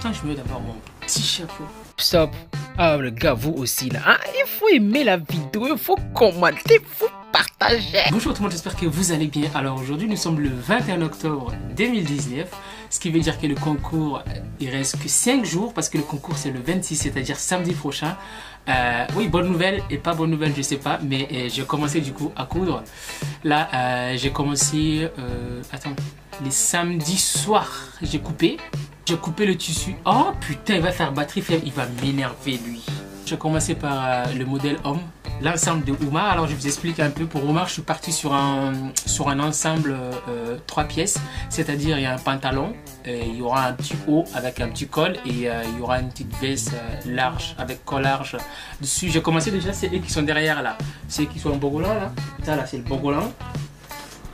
Attends, je mets d'abord mon petit chapeau. Stop. Ah, le gars, vous aussi là. Hein? Il faut aimer la vidéo, il faut commenter, il faut partager. Bonjour tout le monde, j'espère que vous allez bien. Alors aujourd'hui, nous sommes le 21 octobre 2019. Ce qui veut dire que le concours, il reste que 5 jours parce que le concours c'est le 26, c'est-à-dire samedi prochain. Oui, bonne nouvelle et pas bonne nouvelle, je sais pas, mais j'ai commencé du coup à coudre. Là, j'ai commencé, attends, les samedis soirs, j'ai coupé le tissu. Oh putain, il va faire batterie, il va m'énerver lui. J'ai commencé par le modèle homme, l'ensemble de Oumar. Alors je vous explique un peu. Pour Oumar, je suis parti sur un ensemble 3 pièces, c'est-à-dire il y a un pantalon, il y aura un petit haut avec un petit col et il y aura une petite veste large avec col large dessus. J'ai commencé déjà, c'est eux qui sont derrière là, c'est eux qui sont en bogolan là. Ça là c'est le bogolan.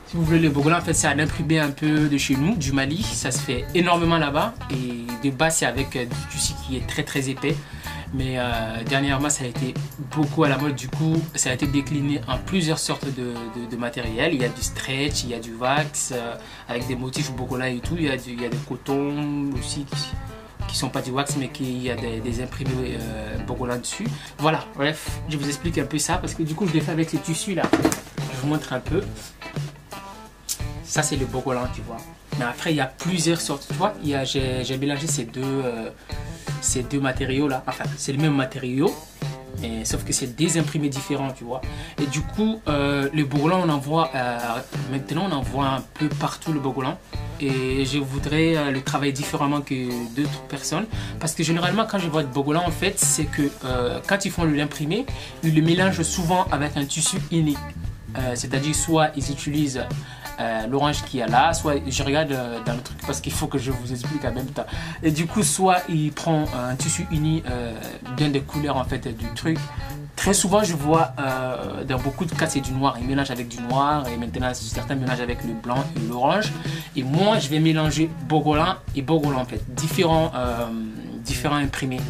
Si vous voulez le bogolan, en fait c'est à l'imprimer un peu de chez nous, du Mali, ça se fait énormément là-bas et de bas c'est avec du tissu qui est très épais. Mais dernièrement ça a été beaucoup à la mode, du coup ça a été décliné en plusieurs sortes de matériel. Il y a du stretch, il y a du wax avec des motifs bogola et tout, il y a des cotons aussi qui sont pas du wax mais il y a des imprimés bogola dessus. Voilà, bref, je vous explique un peu ça parce que du coup je l'ai fait avec ces tissus là. Je vous montre un peu. Ça c'est le bogolan, tu vois. Mais après il y a plusieurs sortes, tu vois. J'ai mélangé ces deux matériaux là. Enfin c'est le même matériau, mais sauf que c'est des imprimés différents, tu vois. Et du coup le bogolan on en voit maintenant, on en voit un peu partout le bogolan. Et je voudrais le travailler différemment que d'autres personnes parce que généralement quand je vois le bogolan en fait c'est que quand ils font l'imprimé, ils le mélangent souvent avec un tissu uni. C'est-à-dire soit ils utilisent l'orange qu'il y a là, soit je regarde dans le truc parce qu'il faut que je vous explique en même temps. Et du coup, soit il prend un tissu uni bien des couleurs en fait du truc. Très souvent, je vois dans beaucoup de cas c'est du noir. Ils mélangent avec du noir et maintenant certains mélangent avec le blanc et l'orange. Et moi, je vais mélanger bogolan et bogolan en fait, différents imprimés.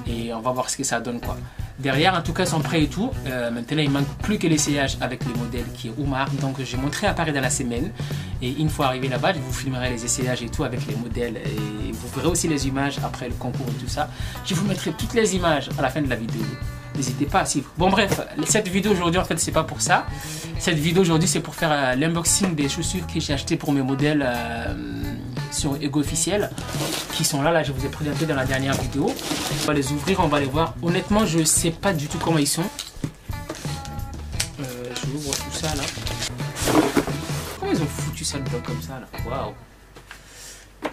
Et on va voir ce que ça donne quoi. Derrière, en tout cas, ils sont prêts et tout. Maintenant, il ne manque plus que l'essayage avec le modèle qui est Oumar. Donc, j'ai montré à Paris dans la semaine. Et une fois arrivé là-bas, je vous filmerai les essayages et tout avec les modèles. Et vous verrez aussi les images après le concours et tout ça. Je vous mettrai toutes les images à la fin de la vidéo. N'hésitez pas à suivre. Bon, bref, cette vidéo aujourd'hui, en fait, c'est pas pour ça. Cette vidéo aujourd'hui, c'est pour faire l'unboxing des chaussures que j'ai achetées pour mes modèles sur Ego Officiel qui sont là, je vous ai présenté dans la dernière vidéo. On va les ouvrir, on va les voir. Honnêtement, je sais pas du tout comment ils sont. Je ouvre tout ça là. Comment ils ont foutu ça dedans comme ça là? Waouh.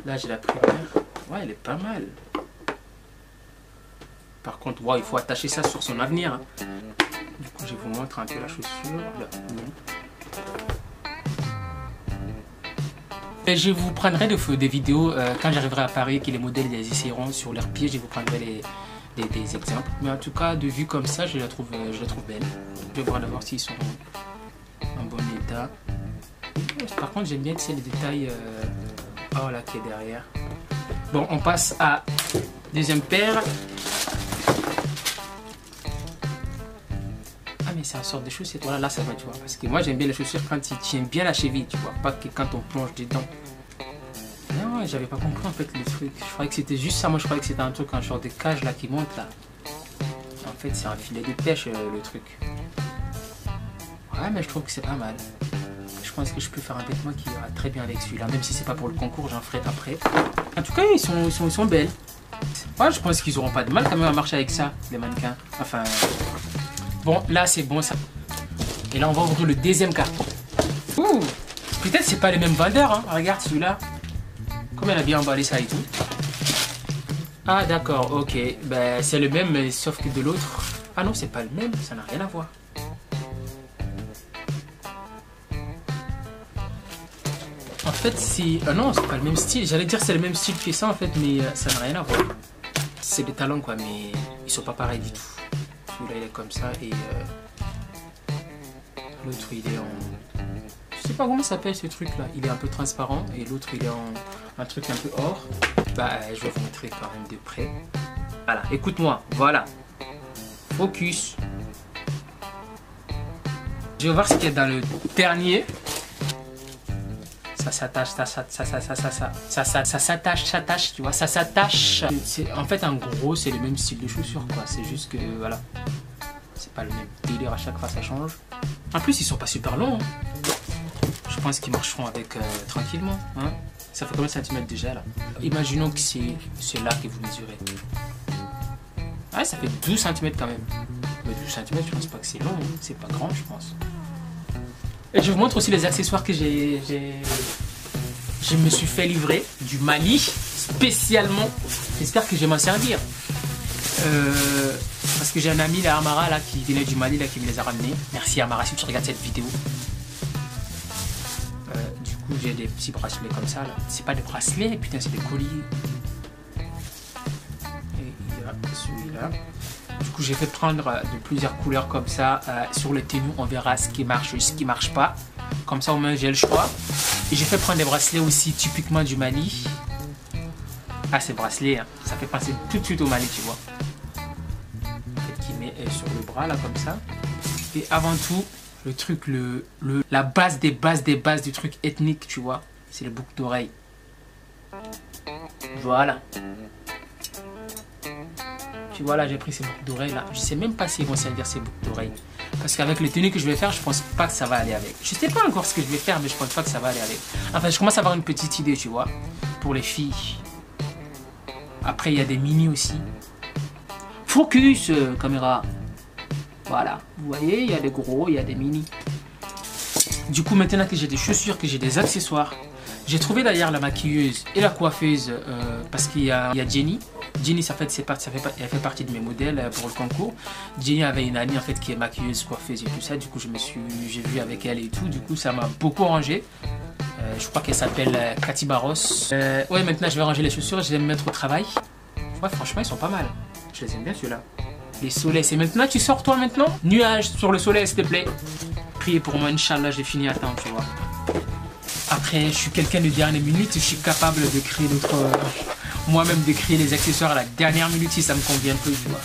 Là, j'ai la première. Ouais, elle est pas mal. Par contre, wow, il faut attacher ça sur son avenir. Du coup, je vous montre un peu la chaussure. Là. Et je vous prendrai des vidéos quand j'arriverai à Paris, que les modèles les essayeront sur leurs pieds. Je vous prendrai des exemples. Mais en tout cas, de vue comme ça, je la trouve belle. Je vais voir d'abord s'ils sont en bon état. Par contre, j'aime bien les détails oh là qui est derrière. Bon, on passe à deuxième paire. Mais c'est une sorte de chaussure, voilà, là ça va, tu vois, parce que moi j'aime bien les chaussures quand ils tiennent bien la cheville, tu vois, pas que quand on plonge dedans. Non, j'avais pas compris en fait le truc, je croyais que c'était juste ça, moi je croyais que c'était un truc, un genre de cage là qui monte là. En fait c'est un filet de pêche le truc. Ouais, mais je trouve que c'est pas mal. Je pense que je peux faire un vêtement qui ira très bien avec celui-là, même si c'est pas pour le concours, j'en ferai après. En tout cas, ils sont belles. Ouais, je pense qu'ils auront pas de mal quand même à marcher avec ça, les mannequins. Enfin... Bon, là c'est bon ça. Et là on va ouvrir le deuxième carton. Ouh, peut-être c'est pas les mêmes vendeurs, hein. Regarde celui-là. Comme elle a bien emballé ça et tout. Ah d'accord, ok. Ben c'est le même mais sauf que de l'autre. Ah non, c'est pas le même, ça n'a rien à voir. En fait c'est... non, c'est pas le même style. J'allais dire c'est le même style que ça en fait, mais ça n'a rien à voir. C'est des talons quoi, mais ils sont pas pareils du tout. Celui-là il est comme ça et l'autre il est en... Je sais pas comment ça s'appelle ce truc là. Il est un peu transparent et l'autre il est en un truc un peu or. Bah je vais vous montrer quand même de près. Voilà, écoute-moi, voilà. Focus. Je vais voir ce qu'il y a dans le dernier. ça s'attache, ça s'attache, tu vois, ça s'attache. En fait, en gros, c'est le même style de chaussures, quoi. C'est juste que, voilà, c'est pas le même délire à chaque fois, ça change. En plus, ils sont pas super longs. Hein. Je pense qu'ils marcheront avec tranquillement. Hein. Ça fait combien de centimètres déjà, là? Imaginons que c'est là que vous mesurez. Ouais, ça fait 12 cm quand même. Mais 12 cm, je pense pas que c'est long, hein. C'est pas grand, je pense. Et je vous montre aussi les accessoires que je me suis fait livrer du Mali, spécialement. J'espère que je vais m'en servir. Parce que j'ai un ami, là, Amara, là, qui venait du Mali, là, qui me les a ramenés. Merci Amara si tu regardes cette vidéo. Du coup, j'ai des petits bracelets comme ça, là. C'est pas des bracelets, putain, c'est des colliers. Et il y a celui-là. Du coup, j'ai fait prendre de plusieurs couleurs comme ça. Sur les tenues, on verra ce qui marche et ce qui marche pas. Comme ça, au moins, j'ai le choix. Et j'ai fait prendre des bracelets aussi typiquement du Mali. Ah, ces bracelets, hein, ça fait penser tout de suite au Mali, tu vois. En fait, qui met sur le bras, là, comme ça. Et avant tout, le truc, la base des bases du truc ethnique, tu vois. C'est les boucles d'oreilles. Voilà. Tu vois, là, j'ai pris ces boucles d'oreilles, là. Je sais même pas s'ils vont servir ces boucles d'oreilles. Parce qu'avec les tenues que je vais faire, je pense pas que ça va aller avec. Je sais pas encore ce que je vais faire, mais je pense pas que ça va aller avec. Enfin, je commence à avoir une petite idée, tu vois. Pour les filles. Après, il y a des mini aussi. Focus, caméra. Voilà. Vous voyez, il y a des gros, il y a des mini. Du coup, maintenant que j'ai des chaussures, que j'ai des accessoires, j'ai trouvé d'ailleurs la maquilleuse et la coiffeuse parce qu'il y a Jenny. Jenny, elle fait partie de mes modèles pour le concours. Jenny avait une amie en fait qui est maquilleuse, coiffeuse et tout ça. Du coup, j'ai vu avec elle et tout. Du coup, ça m'a beaucoup arrangé. Je crois qu'elle s'appelle Cathy Barros. Ouais, maintenant je vais ranger les chaussures, je vais me mettre au travail. Ouais, franchement, ils sont pas mal. Je les aime bien ceux-là. Les soleils, c'est maintenant. Tu sors toi maintenant? Nuages sur le soleil, s'il te plaît. Priez pour moi, Inch'Allah, j'ai fini à temps, tu vois. Après, je suis quelqu'un de dernière minute, je suis capable de créer moi-même de créer les accessoires à la dernière minute si ça me convient peu, tu vois.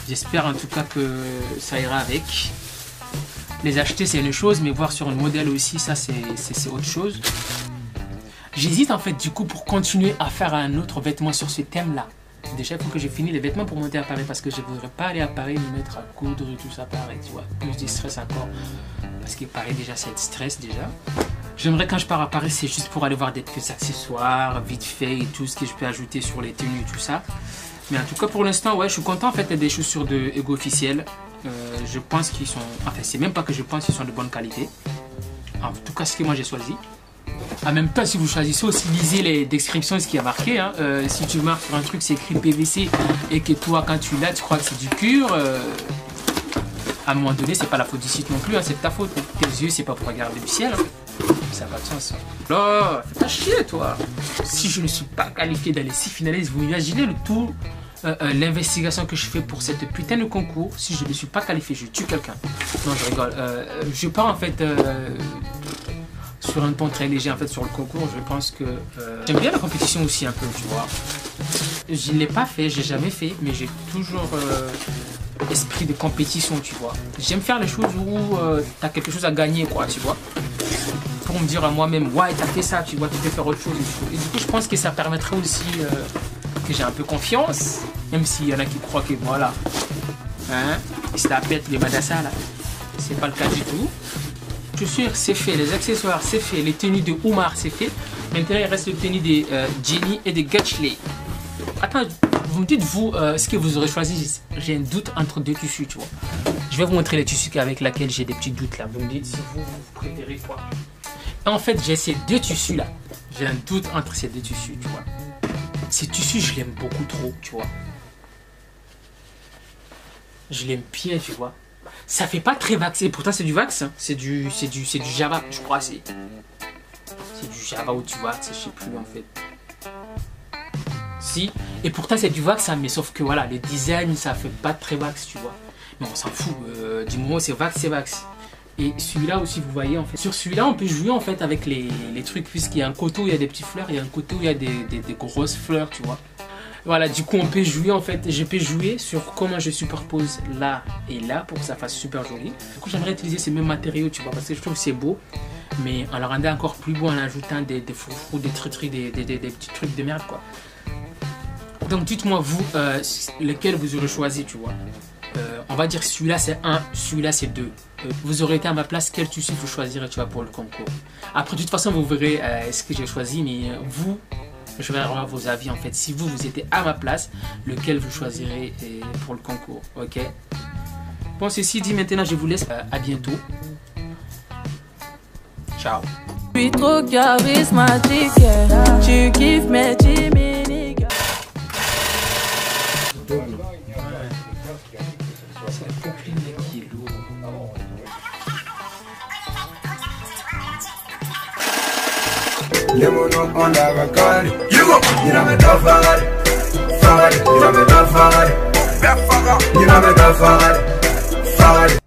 J'espère en tout cas que ça ira avec. Les acheter c'est une chose, mais voir sur un modèle aussi, ça c'est autre chose. J'hésite en fait du coup pour continuer à faire un autre vêtement sur ce thème-là. Déjà il faut que j'ai fini les vêtements pour monter à Paris parce que je ne voudrais pas aller à Paris me mettre à coudre et tout ça pareil, tu vois. Plus de stress encore. Parce que Paris déjà c'est de stress déjà. J'aimerais quand je pars à Paris, c'est juste pour aller voir des petits accessoires, vite fait et tout ce que je peux ajouter sur les tenues et tout ça. Mais en tout cas pour l'instant, ouais, je suis content en fait des chaussures de Ego officiel. Je pense qu'ils sont, enfin c'est même pas que je pense qu'ils sont de bonne qualité. En tout cas ce que moi j'ai choisi. En même temps si vous choisissez aussi, lisez les descriptions, ce qui a marqué. Hein. Si tu marques sur un truc c'est écrit PVC et que toi quand tu l'as tu crois que c'est du pur. À un moment donné c'est pas la faute du site non plus, hein, c'est ta faute. Tes yeux c'est pas pour regarder du ciel. Hein. Ça n'a pas de sens. Là, fais pas chier, toi. Si je ne suis pas qualifié dans les 6 finalistes, vous imaginez le tout, l'investigation que je fais pour cette putain de concours. Si je ne suis pas qualifié, je tue quelqu'un. Non, je rigole. Je pars en fait sur un ton très léger en fait sur le concours. Je pense que j'aime bien la compétition aussi un peu, tu vois. Je ne l'ai pas fait, j'ai jamais fait, mais j'ai toujours esprit de compétition, tu vois. J'aime faire les choses où tu as quelque chose à gagner, quoi, tu vois. Pour me dire à moi-même, ouais, t'as fait ça, tu vois, tu peux faire autre chose. Et du coup, je pense que ça permettrait aussi que j'ai un peu confiance, même s'il y en a qui croient que voilà, hein, ils se la pètent les madassa là. C'est pas le cas du tout. Chaussures, c'est fait, les accessoires, c'est fait, les tenues de Oumar, c'est fait. Maintenant, il reste les tenues de Jenny et de Gatchley. Attends, vous me dites, vous, ce que vous aurez choisi, j'ai un doute entre deux tissus, tu vois. Je vais vous montrer les tissus avec lesquels j'ai des petits doutes là. Vous me dites si vous préférez quoi. En fait, j'ai ces deux tissus là. J'ai un doute entre ces deux tissus, tu vois. Ces tissus, je l'aime beaucoup trop, tu vois. Je l'aime bien, tu vois. Ça fait pas très vax. Et pourtant, c'est du vax. Hein. C'est du Java, je crois. C'est du Java ou du vax, je sais plus en fait. Si. Et pourtant, c'est du vax, hein, mais sauf que voilà, le design, ça fait pas très vax, tu vois. Mais on s'en fout. Du moment où c'est vax, c'est vax. Et celui-là aussi, vous voyez, en fait, sur celui-là, on peut jouer en fait avec les trucs, puisqu'il y a un côté où il y a des petites fleurs, il y a un côté où il y a des grosses fleurs, tu vois. Voilà, du coup, on peut jouer en fait, je peux jouer sur comment je superpose là et là pour que ça fasse super joli. Du coup, j'aimerais utiliser ces mêmes matériaux, tu vois, parce que je trouve que c'est beau. mais on le rendait encore plus beau en ajoutant des froufrous, des trucs, des petits trucs de merde, quoi. Donc dites-moi vous, lequel vous aurez choisi, tu vois. On va dire celui-là c'est 1, celui-là c'est 2. Vous aurez été à ma place, quel tissu vous choisirez, tu vois, pour le concours. Après, de toute façon, vous verrez ce que j'ai choisi, mais vous, je vais avoir vos avis en fait. Si vous étiez à ma place, lequel vous choisirez pour le concours, ok? Bon, ceci dit, maintenant je vous laisse. À bientôt. Ciao. Je suis trop charismatique, tu kiffes mes chimiques. C'est le comprimé qui est lourd. Les monos on a recalé. You know me don't Farad, you know me don't Farad. You know me don't Farad.